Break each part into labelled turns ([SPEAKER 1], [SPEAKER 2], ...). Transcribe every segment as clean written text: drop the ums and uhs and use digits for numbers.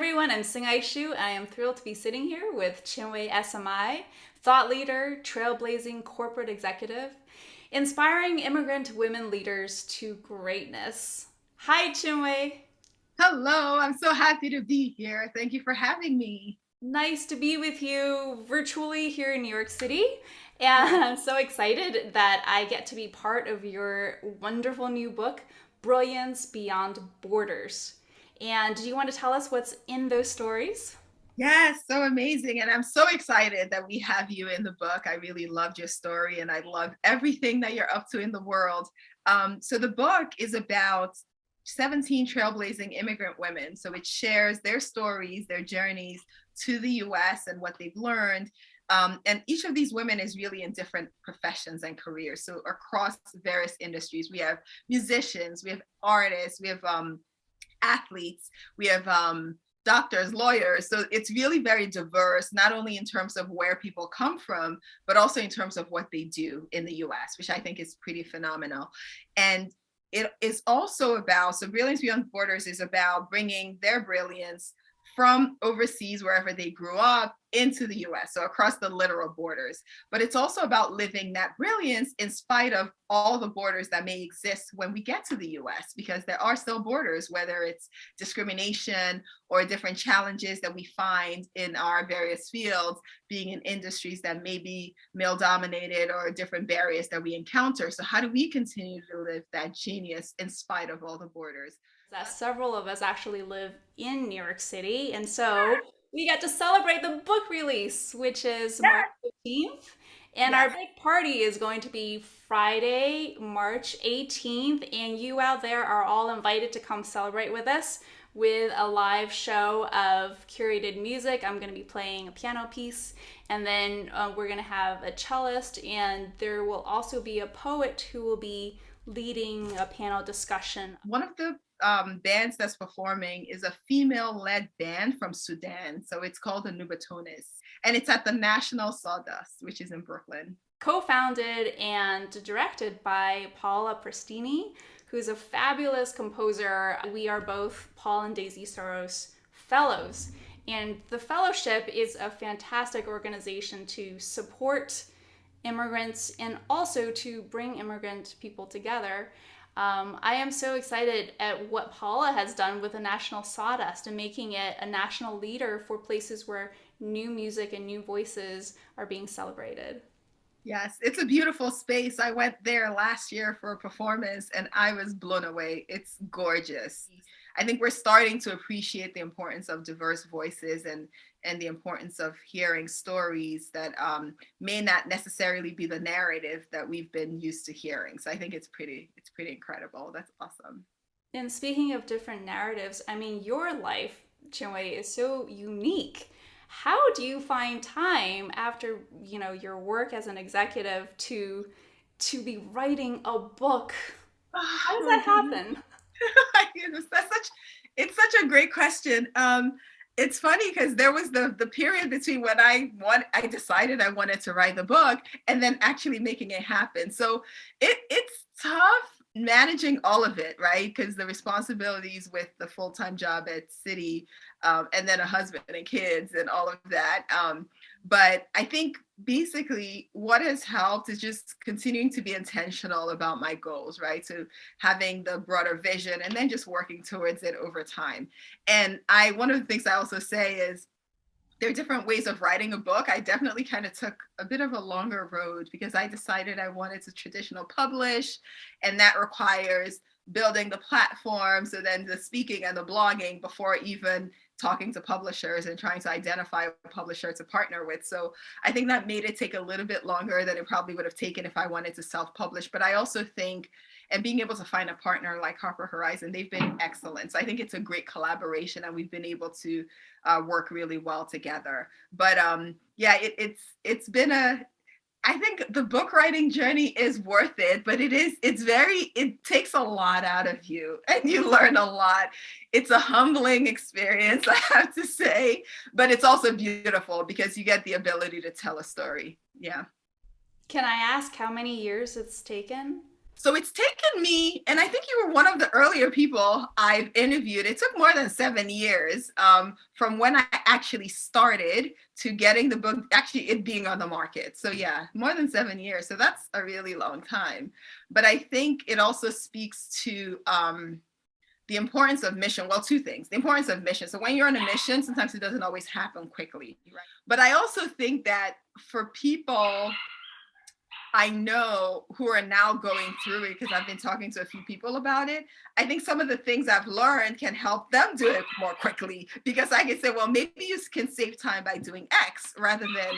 [SPEAKER 1] everyone, I'm Hsing-ay Hsu, and I am thrilled to be sitting here with Chinwe Esimai, thought leader, trailblazing corporate executive, inspiring immigrant women leaders to greatness. Hi, Chinwe.
[SPEAKER 2] Hello, I'm so happy to be here. Thank you for having me.
[SPEAKER 1] Nice to be with you virtually here in New York City. And
[SPEAKER 2] Yeah.
[SPEAKER 1] I'm so excited that I get to be part of your wonderful new book, Brilliance Beyond Borders. And do you want to tell us what's in those stories?
[SPEAKER 2] Yes, so amazing. And I'm so excited that we have you in the book. I really loved your story and I love everything that you're up to in the world. So the book is about 17 trailblazing immigrant women. So it shares their stories, their journeys to the US and what they've learned. And each of these women is really in different professions and careers. So across various industries, we have musicians, we have artists, we have athletes, we have doctors, lawyers. So it's really very diverse, not only in terms of where people come from, but also in terms of what they do in the US, which I think is pretty phenomenal. And it is also about, so Brilliance Beyond Borders is about bringing their brilliance from overseas, wherever they grew up, into the US, so across the literal borders. But it's also about living that brilliance in spite of all the borders that may exist when we get to the US, because there are still borders, whether it's discrimination or different challenges that we find in our various fields, being in industries that may be male dominated or different barriers that we encounter. So, how do we continue to live that genius in spite of all the borders?
[SPEAKER 1] That several of us actually live in New York City, and so we get to celebrate the book release, which is March
[SPEAKER 2] Yes.
[SPEAKER 1] 15th. And our
[SPEAKER 2] Yes.
[SPEAKER 1] big party is going to be Friday, March 18th, and you out there are all invited to come celebrate with us with a live show of curated music. I'm going to be playing a piano piece, and then we're going to have a cellist, and there will also be a poet who will be leading a panel discussion.
[SPEAKER 2] One of the bands that's performing is a female-led band from Sudan. So it's called the Nubatonis. And it's at the National Sawdust, which is in Brooklyn.
[SPEAKER 1] Co-founded and directed by Paula Prestini, who's a fabulous composer. We are both Paul and Daisy Soros fellows. And the fellowship is a fantastic organization to support immigrants and also to bring immigrant people together. I am so excited at what Paula has done with the National Sawdust and making it a national leader for places where new music and new voices are being celebrated.
[SPEAKER 2] Yes, it's a beautiful space. I went there last year for a performance and I was blown away. It's gorgeous. I think we're starting to appreciate the importance of diverse voices and the importance of hearing stories that may not necessarily be the narrative that we've been used to hearing. So I think it's pretty incredible. That's awesome.
[SPEAKER 1] And speaking of different narratives, I mean, your life, Chinwe, is so unique. How do you find time after, your work as an executive to be writing a book? How
[SPEAKER 2] Oh
[SPEAKER 1] does
[SPEAKER 2] my
[SPEAKER 1] that
[SPEAKER 2] goodness.
[SPEAKER 1] happen?
[SPEAKER 2] My goodness, it's such a great question. It's funny because there was the period between when I decided I wanted to write the book and then actually making it happen. So it's tough managing all of it, right? Because the responsibilities with the full-time job at City, and then a husband and kids and all of that. But I think basically what has helped is just continuing to be intentional about my goals, right? So having the broader vision and then just working towards it over time. And one of the things I also say is there are different ways of writing a book. I definitely kind of took a bit of a longer road because I decided I wanted to traditional publish, and that requires building the platform, so then the speaking and the blogging before even talking to publishers and trying to identify a publisher to partner with. So I think that made it take a little bit longer than it probably would have taken if I wanted to self-publish. But I also think, and being able to find a partner like Harper Horizon, they've been excellent. So I think it's a great collaboration and we've been able to work really well together. But yeah, it's been I think the book writing journey is worth it, but it takes a lot out of you and you learn a lot. It's a humbling experience, I have to say, but it's also beautiful because you get the ability to tell a story. Yeah.
[SPEAKER 1] Can I ask how many years it's taken?
[SPEAKER 2] So it's taken me, and I think you were one of the earlier people I've interviewed. It took more than 7 years from when I actually started to getting the book, actually it being on the market. So yeah, more than 7 years. So that's a really long time. But I think it also speaks to the importance of mission. Well, two things. The importance of mission. So when you're on a mission, sometimes it doesn't always happen quickly. Right? But I also think that for people I know who are now going through it, because I've been talking to a few people about it, I think some of the things I've learned can help them do it more quickly, because I can say, well, maybe you can save time by doing X rather than,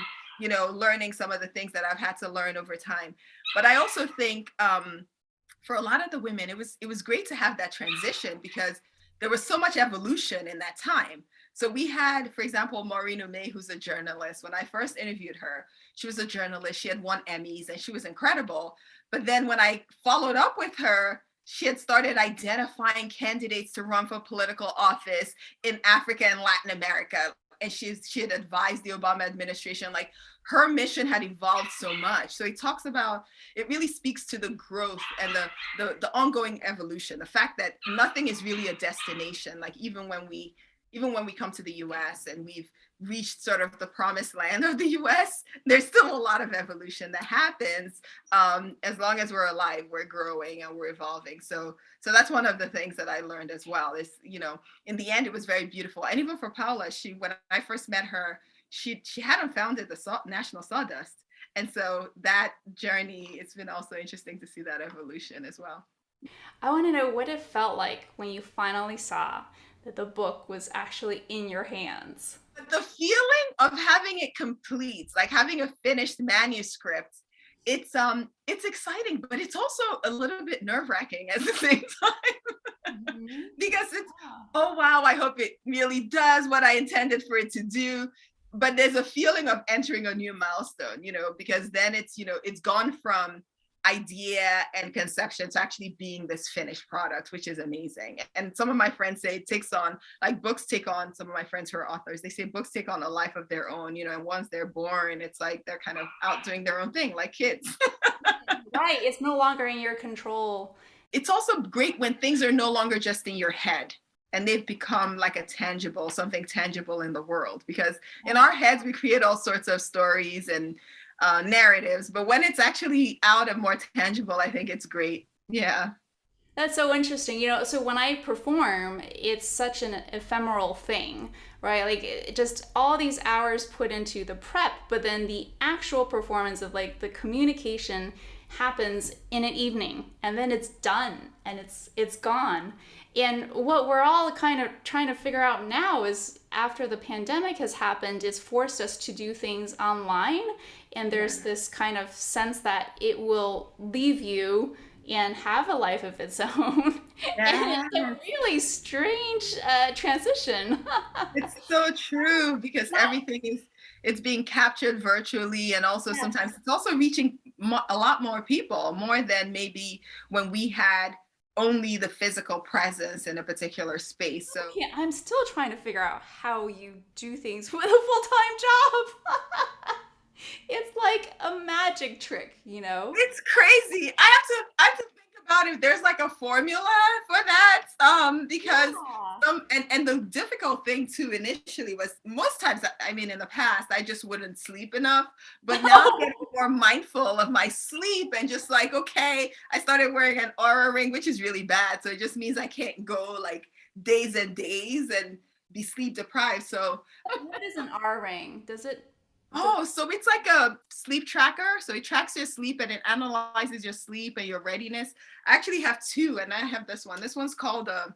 [SPEAKER 2] learning some of the things that I've had to learn over time. But I also think for a lot of the women, it was great to have that transition, because there was so much evolution in that time. So we had, for example, Maureen Umeh, who's a journalist. When I first interviewed her, she was a journalist. She had won Emmys and she was incredible. But then when I followed up with her, she had started identifying candidates to run for political office in Africa and Latin America. And she had advised the Obama administration, like her mission had evolved so much. So he talks about, it really speaks to the growth and the ongoing evolution, the fact that nothing is really a destination. Like even when we come to the US and we've reached sort of the promised land of the US, there's still a lot of evolution that happens. As long as we're alive, we're growing and we're evolving. So that's one of the things that I learned as well is, in the end, it was very beautiful. And even for Paula, when I first met her, she hadn't founded the National Sawdust. And so that journey, it's been also interesting to see that evolution as well.
[SPEAKER 1] I want to know what it felt like when you finally saw that the book was actually in your hands.
[SPEAKER 2] The feeling of having it complete, like having a finished manuscript, it's exciting, but it's also a little bit nerve-wracking at the same time. Mm-hmm. Because it's, oh wow, I hope it really does what I intended for it to do. But there's a feeling of entering a new milestone, because then it's, it's gone from idea and conception to actually being this finished product, which is amazing. And some of my friends say it takes on, like books take on, some of my friends who are authors, they say books take on a life of their own, and once they're born, it's like they're kind of out doing their own thing, like kids.
[SPEAKER 1] Right, it's no longer in your control.
[SPEAKER 2] It's also great when things are no longer just in your head and they've become like something tangible in the world, because in our heads, we create all sorts of stories and narratives, but when it's actually out and more tangible, I think it's great. Yeah.
[SPEAKER 1] That's so interesting. So when I perform, it's such an ephemeral thing, right? Like just all these hours put into the prep, but then the actual performance of like the communication happens in an evening and then it's done and it's gone. And what we're all kind of trying to figure out now is after the pandemic has happened, it's forced us to do things online. And there's this kind of sense that it will leave you and have a life of its own. Yeah. And it's a really strange transition.
[SPEAKER 2] It's so true, because everything it's being captured virtually, and also sometimes it's also reaching a lot more people, more than maybe when we had only the physical presence in a particular space. So
[SPEAKER 1] yeah, I'm still trying to figure out how you do things with a full-time job. It's like a magic trick,
[SPEAKER 2] It's crazy. I have to think about if there's like a formula for that, because and the difficult thing too initially was most times, in the past, I just wouldn't sleep enough, but now I'm getting more mindful of my sleep and just like, okay, I started wearing an Aura ring, which is really bad. So it just means I can't go like days and days and be sleep deprived. So
[SPEAKER 1] what is an Aura ring? Does it?
[SPEAKER 2] Oh, so it's like a sleep tracker. So it tracks your sleep and it analyzes your sleep and your readiness. I actually have two, and I have this one. This one's called a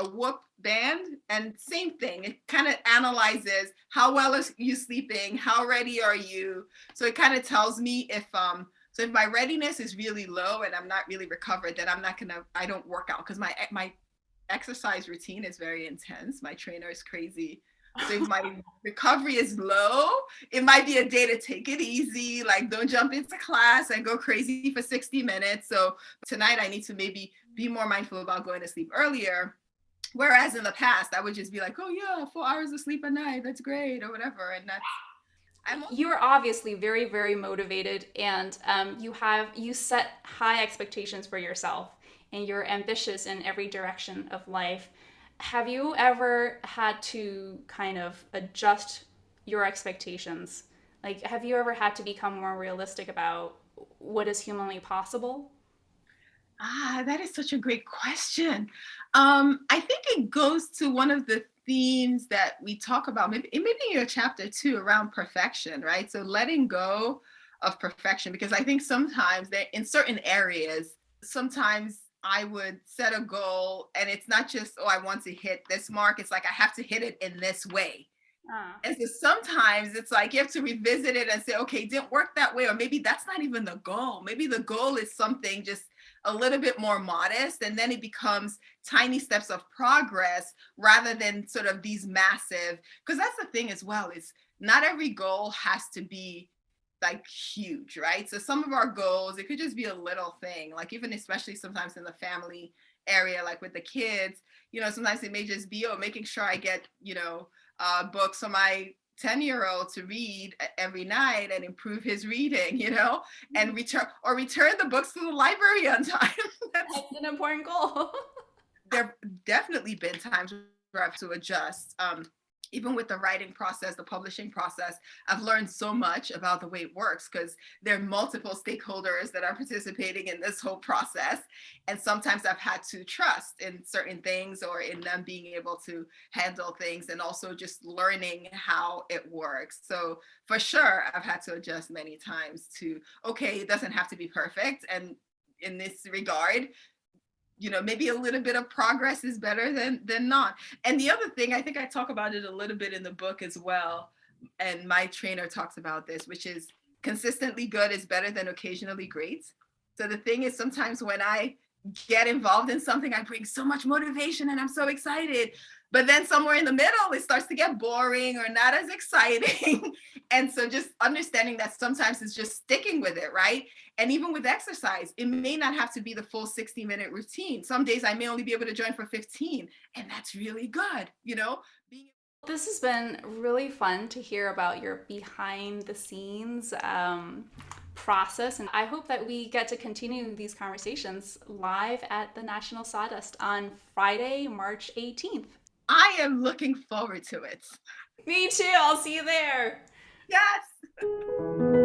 [SPEAKER 2] Whoop band, and same thing. It kind of analyzes how well are you sleeping, how ready are you. So it kind of tells me if my readiness is really low and I'm not really recovered, then I don't work out, because my exercise routine is very intense. My trainer is crazy. So if my recovery is low, it might be a day to take it easy, like don't jump into class and go crazy for 60 minutes. So tonight I need to maybe be more mindful about going to sleep earlier. Whereas in the past, I would just be like, oh yeah, 4 hours of sleep a night, that's great, or whatever. And I'm also,
[SPEAKER 1] You're obviously very, very motivated, and you set high expectations for yourself, and you're ambitious in every direction of life. Have you ever had to kind of adjust your expectations? Like, have you ever had to become more realistic about what is humanly possible?
[SPEAKER 2] that is such a great question. I think it goes to one of the themes that we talk about, maybe in your chapter too, around perfection, right? So letting go of perfection, because I think sometimes that in certain areas, sometimes I would set a goal and it's not just, oh, I want to hit this mark. It's like I have to hit it in this way.
[SPEAKER 1] Ah.
[SPEAKER 2] And so sometimes it's like you have to revisit it and say, okay, it didn't work that way. Or maybe that's not even the goal. Maybe the goal is something just a little bit more modest. And then it becomes tiny steps of progress rather than sort of these massive, because that's the thing as well, is not every goal has to be like huge, right? So some of our goals, it could just be a little thing, like even especially sometimes in the family area, like with the kids, sometimes it may just be, oh, making sure I get, books for my 10-year-old to read every night and improve his reading, and return the books to the library on time.
[SPEAKER 1] That's an important goal.
[SPEAKER 2] There've definitely been times where I have to adjust. Even with the writing process, the publishing process, I've learned so much about the way it works because there are multiple stakeholders that are participating in this whole process. And sometimes I've had to trust in certain things or in them being able to handle things, and also just learning how it works. So for sure, I've had to adjust many times to, okay, it doesn't have to be perfect. And in this regard, maybe a little bit of progress is better than not. And the other thing, I think I talk about it a little bit in the book as well, and my trainer talks about this, which is consistently good is better than occasionally great. So the thing is, sometimes when I get involved in something, I bring so much motivation and I'm so excited. But then somewhere in the middle, it starts to get boring or not as exciting. And so just understanding that sometimes it's just sticking with it, right? And even with exercise, it may not have to be the full 60-minute routine. Some days I may only be able to join for 15, and that's really good, Being
[SPEAKER 1] This has been really fun to hear about your behind the scenes process, and I hope that we get to continue these conversations live at the National Sawdust on Friday, March 18th.
[SPEAKER 2] I am looking forward to it.
[SPEAKER 1] Me too, I'll see you there.
[SPEAKER 2] Yes.